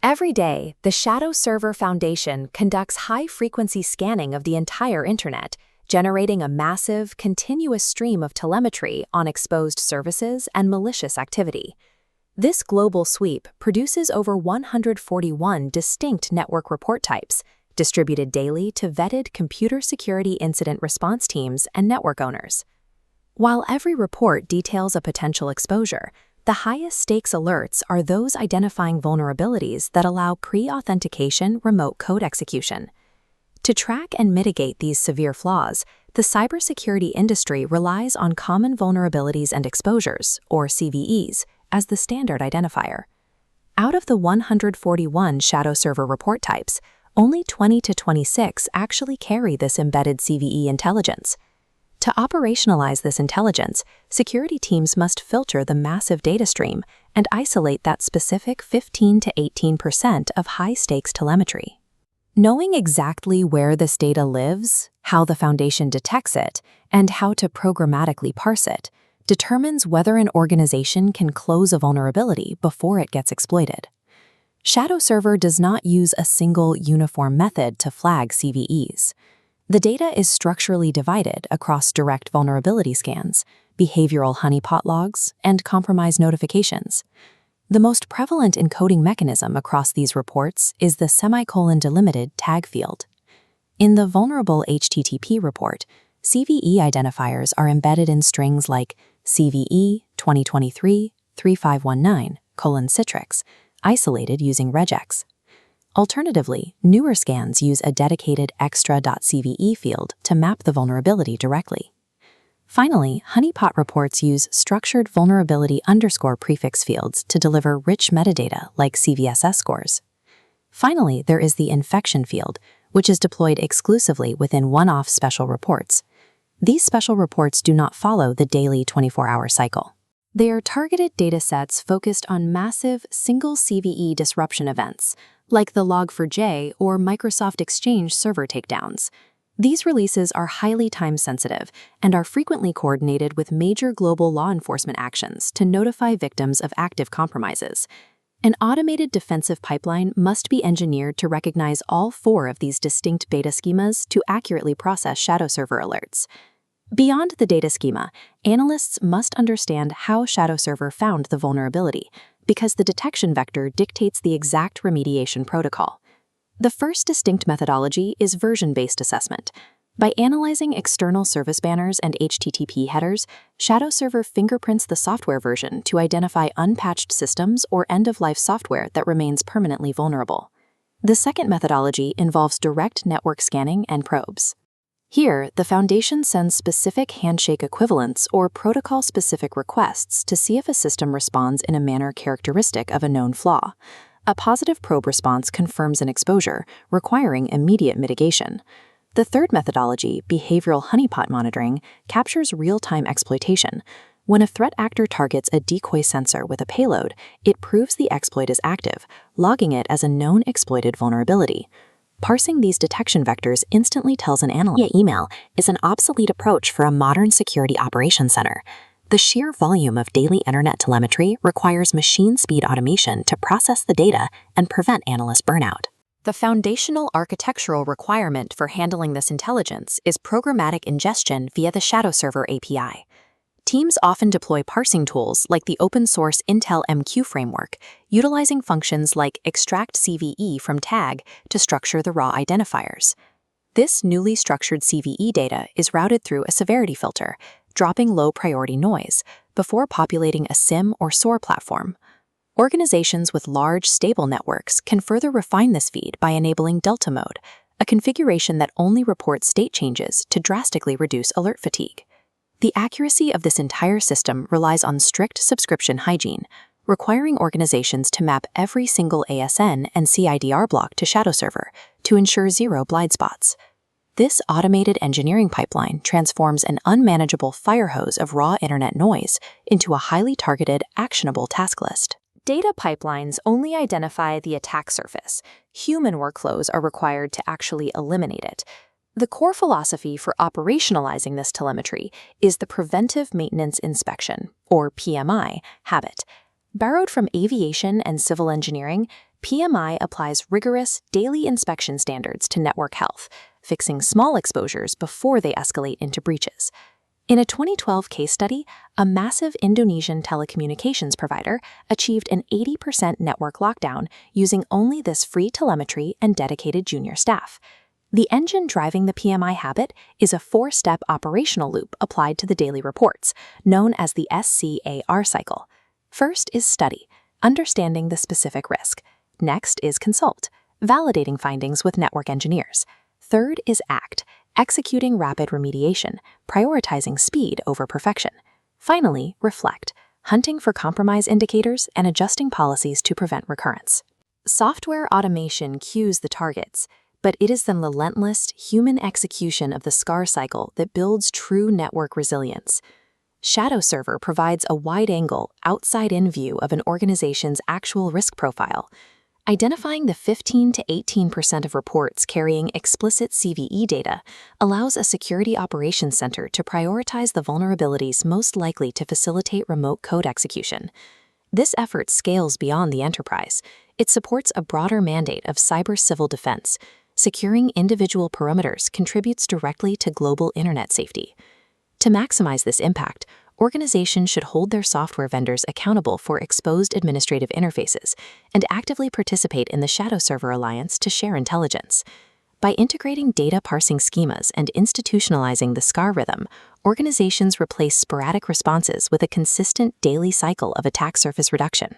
Every day, the Shadowserver Foundation conducts high-frequency scanning of the entire Internet, generating a massive, continuous stream of telemetry on exposed services and malicious activity. This global sweep produces over 141 distinct network report types, distributed daily to vetted computer security incident response teams and network owners. While every report details a potential exposure, the highest stakes alerts are those identifying vulnerabilities that allow pre-authentication remote code execution. To track and mitigate these severe flaws, the cybersecurity industry relies on Common Vulnerabilities and Exposures, or CVEs, as the standard identifier. Out of the 141 Shadowserver report types, only 20 to 26 actually carry this embedded CVE intelligence. To operationalize this intelligence, security teams must filter the massive data stream and isolate that specific 15 to 18% of high-stakes telemetry. Knowing exactly where this data lives, how the Foundation detects it, and how to programmatically parse it determines whether an organization can close a vulnerability before it gets exploited. Shadowserver does not use a single uniform method to flag CVEs. The data is structurally divided across direct vulnerability scans, behavioral honeypot logs, and compromise notifications. The most prevalent encoding mechanism across these reports is the semicolon-delimited tag field. In the vulnerable HTTP report, CVE identifiers are embedded in strings like CVE 2023-3519:citrix, isolated using regex. Alternatively, newer scans use a dedicated extra.cve field to map the vulnerability directly. Finally, honeypot reports use structured vulnerability underscore prefix fields to deliver rich metadata like CVSS scores. Finally, there is the infection field, which is deployed exclusively within one-off special reports. These special reports do not follow the daily 24-hour cycle. They are targeted datasets focused on massive single CVE disruption events, like the Log4j or Microsoft Exchange server takedowns. These releases are highly time-sensitive and are frequently coordinated with major global law enforcement actions to notify victims of active compromises. An automated defensive pipeline must be engineered to recognize all four of these distinct beta schemas to accurately process Shadowserver alerts. Beyond the data schema, analysts must understand how Shadowserver found the vulnerability, because the detection vector dictates the exact remediation protocol. The first distinct methodology is version-based assessment. By analyzing external service banners and HTTP headers, Shadowserver fingerprints the software version to identify unpatched systems or end-of-life software that remains permanently vulnerable. The second methodology involves direct network scanning and probes. Here, the Foundation sends specific handshake equivalents or protocol-specific requests to see if a system responds in a manner characteristic of a known flaw. A positive probe response confirms an exposure, requiring immediate mitigation. The third methodology, behavioral honeypot monitoring, captures real-time exploitation. When a threat actor targets a decoy sensor with a payload, it proves the exploit is active, logging it as a known exploited vulnerability. Parsing these detection vectors instantly tells an analyst via email is an obsolete approach for a modern security operations center. The sheer volume of daily internet telemetry requires machine-speed automation to process the data and prevent analyst burnout. The foundational architectural requirement for handling this intelligence is programmatic ingestion via the Shadowserver API. Teams often deploy parsing tools like the open-source Intel MQ framework, utilizing functions like extract CVE from tag to structure the raw identifiers. This newly structured CVE data is routed through a severity filter, dropping low-priority noise, before populating a SIM or SOAR platform. Organizations with large, stable networks can further refine this feed by enabling Delta mode, a configuration that only reports state changes to drastically reduce alert fatigue. The accuracy of this entire system relies on strict subscription hygiene, requiring organizations to map every single ASN and CIDR block to Shadowserver to ensure zero blind spots. This automated engineering pipeline transforms an unmanageable fire hose of raw internet noise into a highly targeted, actionable task list. Data pipelines only identify the attack surface. Human workflows are required to actually eliminate it. The core philosophy for operationalizing this telemetry is the Preventive Maintenance Inspection, or PMI, habit. Borrowed from aviation and civil engineering, PMI applies rigorous daily inspection standards to network health, fixing small exposures before they escalate into breaches. In a 2012 case study, a massive Indonesian telecommunications provider achieved an 80% network lockdown using only this free telemetry and dedicated junior staff. The engine driving the PMI habit is a 4-step operational loop applied to the daily reports, known as the SCAR cycle. First is study, understanding the specific risk. Next is consult, validating findings with network engineers. Third is act, executing rapid remediation, prioritizing speed over perfection. Finally, reflect, hunting for compromise indicators and adjusting policies to prevent recurrence. Software automation cues the targets, but it is the relentless human execution of the SCAR cycle that builds true network resilience. Shadowserver provides a wide-angle, outside-in view of an organization's actual risk profile, identifying the 15 to 18% of reports carrying explicit CVE data allows a security operations center to prioritize the vulnerabilities most likely to facilitate remote code execution. This effort scales beyond the enterprise. It supports a broader mandate of cyber civil defense. Securing individual perimeters contributes directly to global internet safety. To maximize this impact, organizations should hold their software vendors accountable for exposed administrative interfaces and actively participate in the Shadowserver Alliance to share intelligence. By integrating data parsing schemas and institutionalizing the SCAR rhythm, organizations replace sporadic responses with a consistent daily cycle of attack surface reduction.